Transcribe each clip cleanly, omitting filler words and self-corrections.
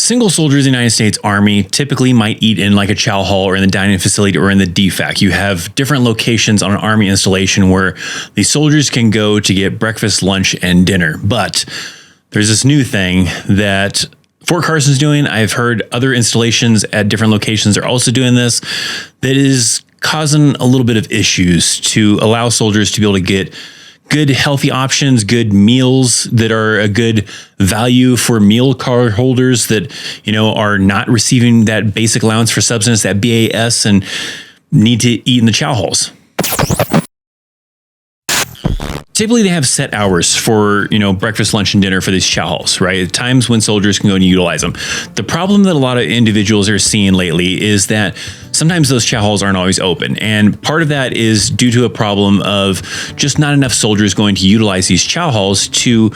Single soldiers in the United States Army typically might eat in like a chow hall or in the dining facility or in the DFAC. You have different locations on an Army installation where the soldiers can go to get breakfast, lunch, and dinner. But there's this new thing that Fort Carson's doing. I've heard other installations at different locations are also doing this that is causing a little bit of issues to allow soldiers to be able to get good healthy options, good meals that are a good value for meal card holders that, are not receiving that basic allowance for subsistence, that BAS, and need to eat in the chow halls. Typically, they have set hours for, breakfast, lunch, and dinner for these chow halls, right? Times when soldiers can go and utilize them. The problem that a lot of individuals are seeing lately is that sometimes those chow halls aren't always open. And part of that is due to a problem of just not enough soldiers going to utilize these chow halls to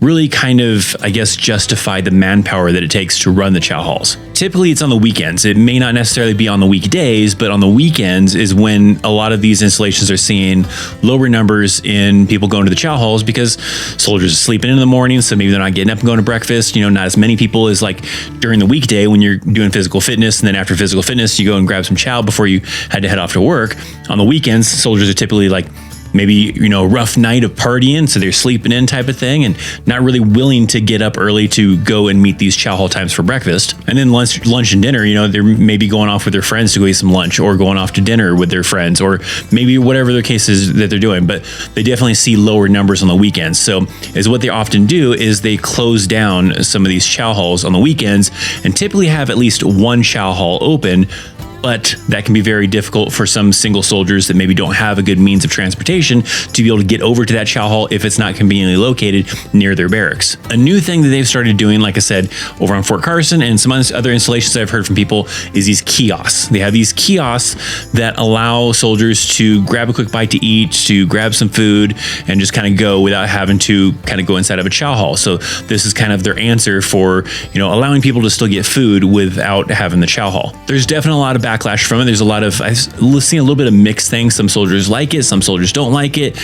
really kind of, justify the manpower that it takes to run the chow halls. Typically, it's on the weekends. It may not necessarily be on the weekdays, but on the weekends is when a lot of these installations are seeing lower numbers in people going to the chow halls because soldiers are sleeping in the morning, so maybe they're not getting up and going to breakfast. Not as many people as like during the weekday when you're doing physical fitness, and then after physical fitness, you go and grab some chow before you had to head off to work. On the weekends, soldiers are typically like maybe, a rough night of partying, so they're sleeping in type of thing and not really willing to get up early to go and meet these chow hall times for breakfast. And then lunch and dinner, they're maybe going off with their friends to go eat some lunch or going off to dinner with their friends or maybe whatever their case is that they're doing. But they definitely see lower numbers on the weekends. So is what they often do is they close down some of these chow halls on the weekends and typically have at least one chow hall open. But that can be very difficult for some single soldiers that maybe don't have a good means of transportation to be able to get over to that chow hall if it's not conveniently located near their barracks. A new thing that they've started doing, like I said, over on Fort Carson and some other installations that I've heard from people is these kiosks. They have these kiosks that allow soldiers to grab a quick bite to eat, to grab some food, and just kind of go without having to kind of go inside of a chow hall. So this is kind of their answer for, allowing people to still get food without having the chow hall. There's definitely a lot of backlash from it. There's a lot of, I've seen a little bit of mixed things. Some soldiers like it, some soldiers don't like it.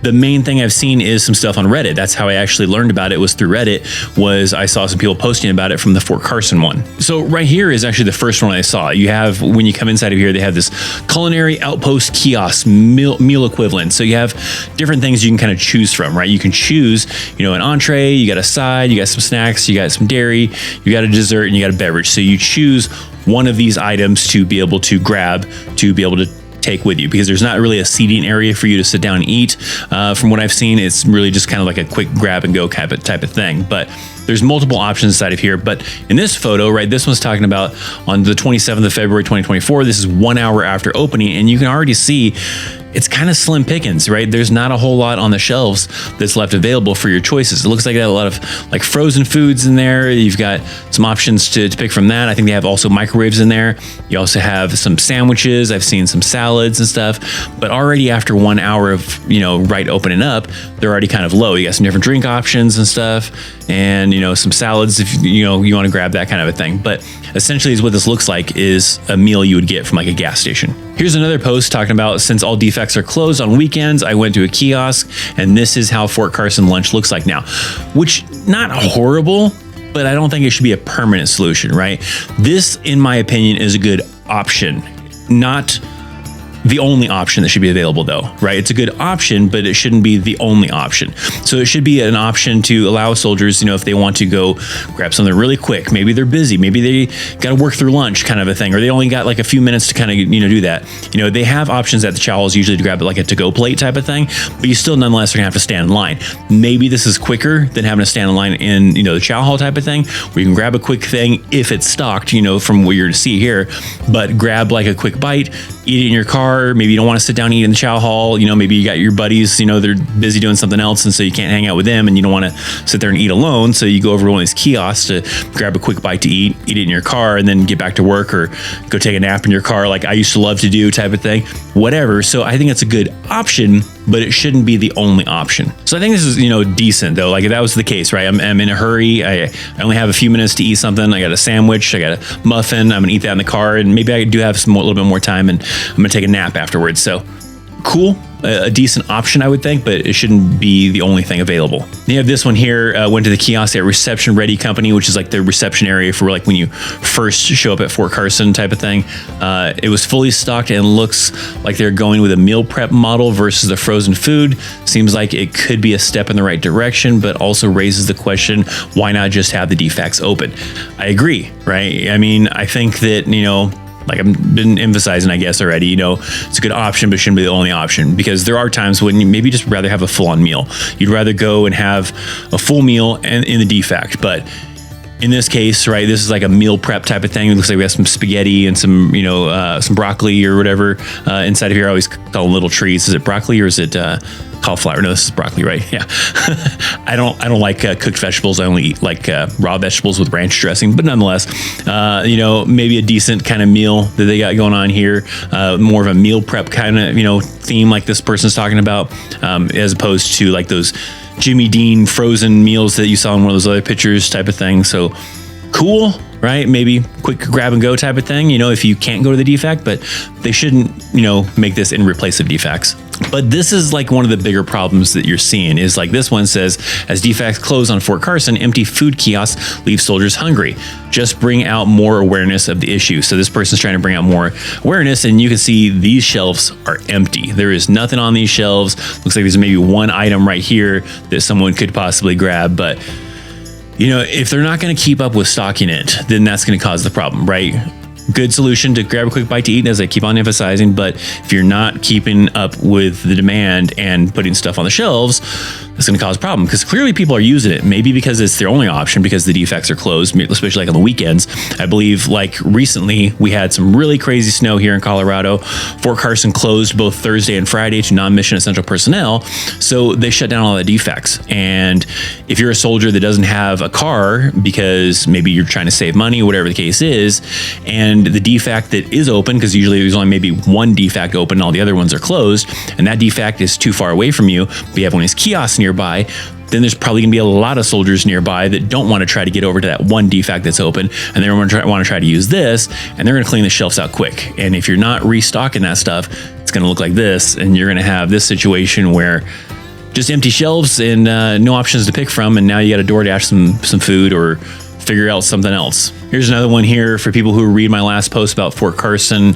The main thing I've seen is some stuff on Reddit. That's how I actually learned about it, was through Reddit, was I saw some people posting about it from the Fort Carson one. So right here is actually the first one I saw. You have, when you come inside of here, they have this culinary outpost kiosk meal equivalent. So you have different things you can kind of choose from, right? You can choose, an entree, you got a side, you got some snacks, you got some dairy, you got a dessert, and you got a beverage. So you choose one of these items to be able to grab, to be able to take with you, because there's not really a seating area for you to sit down and eat. From what I've seen, it's really just kind of like a quick grab and go type of thing. But there's multiple options inside of here. But in this photo, right, this one's talking about on the 27th of February, 2024. This is 1 hour after opening, and you can already see it's kind of slim pickings, right? There's not a whole lot on the shelves that's left available for your choices. It looks like they got a lot of like frozen foods in there. You've got some options to pick from that. I think they have also microwaves in there. You also have some sandwiches. I've seen some salads and stuff, but already after 1 hour of, right opening up, they're already kind of low. You got some different drink options and stuff, and, some salads if, you want to grab that kind of a thing. But essentially is what this looks like is a meal you would get from like a gas station. Here's another post talking about, since all defects are closed on weekends, I went to a kiosk, and this is how Fort Carson lunch looks like now, which not horrible, but I don't think it should be a permanent solution, right? This, in my opinion, is a good option, not the only option that should be available though, right? It's a good option, but it shouldn't be the only option. So it should be an option to allow soldiers, if they want to go grab something really quick, maybe they're busy, maybe they got to work through lunch kind of a thing, or they only got like a few minutes to kind of, do that. They have options at the chow halls usually to grab like a to-go plate type of thing, but you still nonetheless are gonna have to stand in line. Maybe this is quicker than having to stand in line in, the chow hall type of thing, where you can grab a quick thing if it's stocked, from what you're to see here, but grab like a quick bite, eat it in your car. Maybe you don't want to sit down and eat in the chow hall. Maybe you got your buddies, they're busy doing something else, and so you can't hang out with them, and you don't want to sit there and eat alone. So you go over to one of these kiosks to grab a quick bite to eat it in your car, and then get back to work or go take a nap in your car, like I used to love to do type of thing, whatever. So I think it's a good option, but it shouldn't be the only option. So I think this is, decent though. Like if that was the case, right? I'm in a hurry. I only have a few minutes to eat something. I got a sandwich, I got a muffin. I'm gonna eat that in the car, and maybe I do have a little bit more time, and I'm gonna take a nap afterwards. So cool, a decent option, I would think, but it shouldn't be the only thing available. Then you have this one here, went to the kiosk at Reception Ready Company, which is like the reception area for like when you first show up at Fort Carson type of thing. It was fully stocked and looks like they're going with a meal prep model versus the frozen food. Seems like it could be a step in the right direction, but also raises the question, why not just have the defects open? I agree, right? I mean, I think that, like I've been emphasizing, I guess already, it's a good option, but it shouldn't be the only option, because there are times when you maybe just rather have a full-on meal. You'd rather go and have a full meal and in the defect. But in this case, right, this is like a meal prep type of thing. It looks like we have some spaghetti and some, some broccoli or whatever inside of here. I always call them little trees. Is it broccoli or is it cauliflower? No, this is broccoli, right? Yeah. I don't like cooked vegetables. I only eat like raw vegetables with ranch dressing. But nonetheless, maybe a decent kind of meal that they got going on here. More of a meal prep kind of theme like this person's talking about, as opposed to like those Jimmy Dean frozen meals that you saw in one of those other pictures type of thing. So cool, right? Maybe quick grab and go type of thing, if you can't go to the defect, but they shouldn't, make this in replace of defects. But this is like one of the bigger problems that you're seeing is like this one says, as defects close on Fort Carson, empty food kiosks leave soldiers hungry. Just bring out more awareness of the issue. So this person's trying to bring out more awareness, and you can see these shelves are empty. There is nothing on these shelves. Looks like there's maybe one item right here that someone could possibly grab, but if they're not going to keep up with stocking it, then that's going to cause the problem, right? Good solution to grab a quick bite to eat, as I keep on emphasizing, but if you're not keeping up with the demand and putting stuff on the shelves, that's going to cause a problem, because clearly people are using it. Maybe because it's their only option because the defects are closed, especially like on the weekends. I believe like recently we had some really crazy snow here in Colorado. Fort Carson closed both Thursday and Friday to non-mission essential personnel. So they shut down all the defects. And if you're a soldier that doesn't have a car because maybe you're trying to save money, whatever the case is, and the defect that is open, because usually there's only maybe one defect open and all the other ones are closed, and that defect is too far away from you, but you have one of these kiosks nearby, then there's probably going to be a lot of soldiers nearby that don't want to try to get over to that one defect that's open, and they want to try to use this, and they're going to clean the shelves out quick. And if you're not restocking that stuff, it's going to look like this, and you're going to have this situation where just empty shelves and no options to pick from, and now you got to DoorDash some food or figure out something else. Here's another one here for people who read my last post about Fort Carson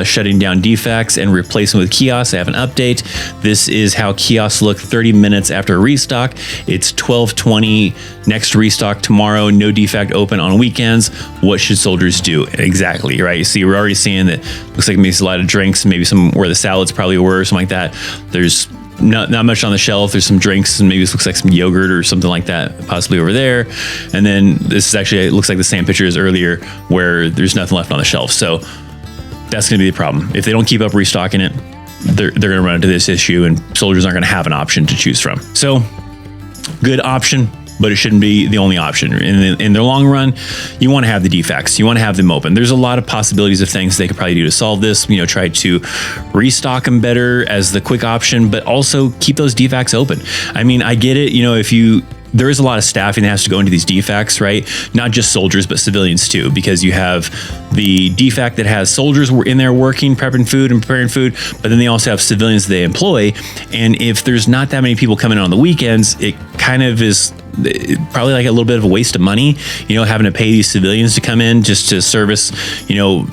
shutting down defects and replacing with kiosks. I have an update. This is how kiosks look 30 minutes after a restock. It's 12:20, next restock tomorrow, no defect open on weekends. What should soldiers do? Exactly, right? You see, we're already seeing that looks like maybe a lot of drinks, maybe some where the salads probably were, something like that. There's not much on the shelf. There's some drinks and maybe this looks like some yogurt or something like that, possibly over there. And then this is actually, it looks like the same picture as earlier where there's nothing left on the shelf. So that's going to be the problem. If they don't keep up restocking it, they're going to run into this issue, and soldiers aren't going to have an option to choose from. So good option, but it shouldn't be the only option. In the long run, you want to have the defects. You want to have them open. There's a lot of possibilities of things they could probably do to solve this. Try to restock them better as the quick option, but also keep those defects open. I mean, I get it. There is a lot of staffing that has to go into these defects, right? Not just soldiers, but civilians too, because you have the defect that has soldiers in there working, prepping food and preparing food, but then they also have civilians they employ. And if there's not that many people coming in on the weekends, it kind of is probably like a little bit of a waste of money, having to pay these civilians to come in just to service,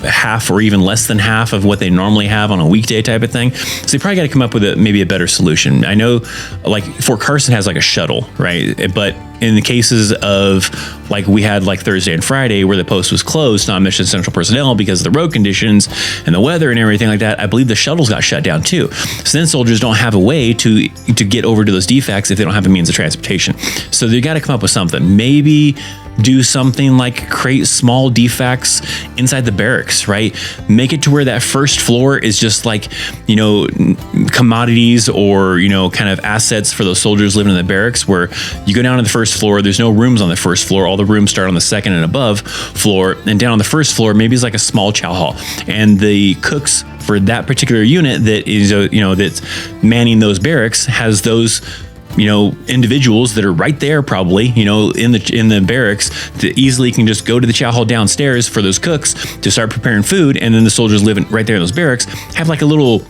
half or even less than half of what they normally have on a weekday type of thing. So they probably got to come up with maybe a better solution. I know like Fort Carson has like a shuttle, right? But in the cases of like we had like Thursday and Friday where the post was closed, non-mission essential personnel, because of the road conditions and the weather and everything like that, I believe the shuttles got shut down too. So then soldiers don't have a way to get over to those defects if they don't have a means of transportation. So they got to come up with something. Maybe do something like create small defects inside the barracks, right? Make it to where that first floor is just like, commodities or, kind of assets for those soldiers living in the barracks, where you go down to the first floor, there's no rooms on the first floor. All the rooms start on the second and above floor, and down on the first floor, maybe it's like a small chow hall. And the cooks for that particular unit that is, that's manning those barracks has those individuals that are right there probably, in the barracks that easily can just go to the chow hall downstairs for those cooks to start preparing food. And then the soldiers living right there in those barracks have like a little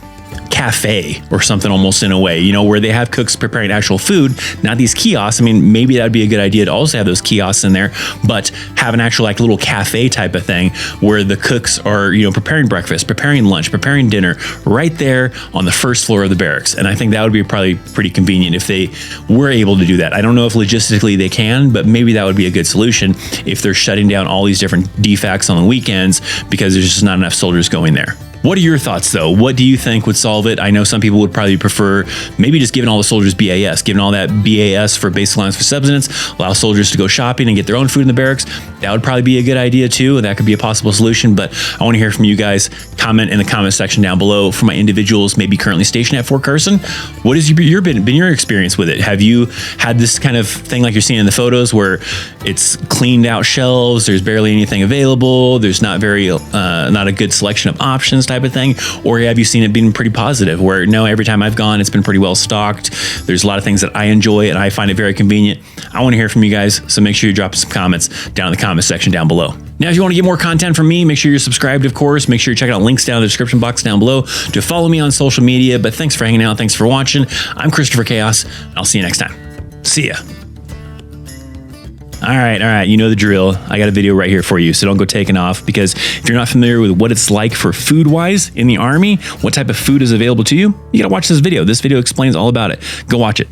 cafe or something almost in a way, you know, where they have cooks preparing actual food, not these kiosks. I mean, maybe that'd be a good idea to also have those kiosks in there, but have an actual like little cafe type of thing where the cooks are, you know, preparing breakfast, preparing lunch, preparing dinner right there on the first floor of the barracks. And I think that would be probably pretty convenient if they were able to do that. I don't know if logistically they can, but maybe that would be a good solution if they're shutting down all these different defects on the weekends because there's just not enough soldiers going there. What are your thoughts though? What do you think would solve it? I know some people would probably prefer maybe just giving all the soldiers BAS, giving all that BAS for basic allowance for subsistence, allow soldiers to go shopping and get their own food in the barracks. That would probably be a good idea too, and that could be a possible solution. But I want to hear from you guys. Comment in the comment section down below for my individuals maybe currently stationed at Fort Carson. What has been your experience with it? Have you had this kind of thing like you're seeing in the photos where it's cleaned out shelves, there's barely anything available, there's not a good selection of options type of thing? Or have you seen it being pretty positive where no, every time I've gone, it's been pretty well stocked. There's a lot of things that I enjoy and I find it very convenient. I want to hear from you guys. So make sure you drop some comments down in the comment section down below. Now, if you want to get more content from me, make sure you're subscribed, of course. Make sure you check out links down in the description box down below to follow me on social media. But thanks for hanging out. Thanks for watching. I'm Christopher Chaos. I'll see you next time. See ya. All right. You know the drill. I got a video right here for you, so don't go taking off, because if you're not familiar with what it's like for food-wise in the Army, what type of food is available to you, you got to watch this video. This video explains all about it. Go watch it.